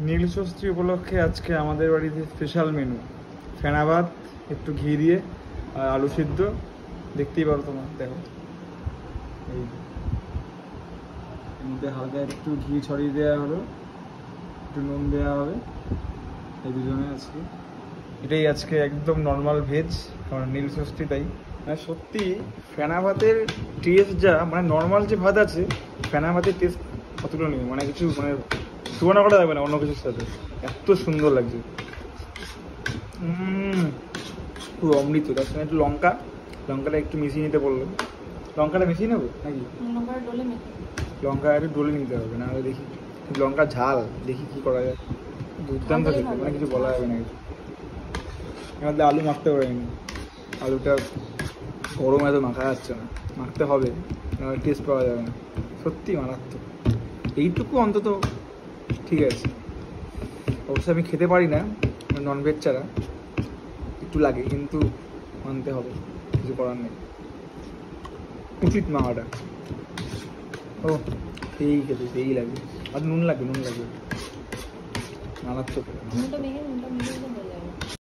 নীলষষ্ঠী উপলক্ষে আজকে আমাদের বাড়িতে স্পেশাল মেনু ফেনা ভাত, একটু ঘি দিয়ে আর আলু সিদ্ধ। দেখতেই পারো তোমার, দেখো এই মধ্যে হালকা একটু ঘি ছড়িয়ে দেওয়া হলো, একটু নুন দেওয়া হবে। এই দুজনে আজকে এটাই আজকে একদম নর্মাল ভেজ, কারণ নীলষষ্ঠী তাই। মানে সত্যি ফেনা ভাতের টেস্ট যা, মানে নর্মাল যে ভাত আছে ফেনা ভাতের টেস্ট কতগুলো নেই, মানে কিছু মানে তুলনা করা যাবে না অন্য কিছুর সাথে। এত সুন্দর লাগছে, পুরো অমৃত। তার সঙ্গে একটু লঙ্কাটা একটু মিশিয়ে নিতে বললো। লঙ্কাটা মিশিয়ে নেবো নাকি? লঙ্কা একটু ডলে নিতে হবে, না হলে দেখি লঙ্কা ঝাল, দেখি কি করা যায়। দুর্দান্ত খেতে, মানে কিছু বলা যাবে না কিছু। এর মধ্যে আলু মাখতে পারিনি, আলুটা গরম এত মাখা যাচ্ছে না, মাখতে হবে, নাহলে টেস্ট পাওয়া যাবে না। সত্যি মারাত্মক, এইটুকু অন্তত ঠিক আছে। অবশ্যই আমি খেতে পারি না ননভেজ ছাড়া, একটু লাগে, কিন্তু মানতে হবে, কিছু করার নেই, উচিত মাখাটা। ও সেই খেতে সেই লাগে, আর নুন লাগবে মারাত্মক।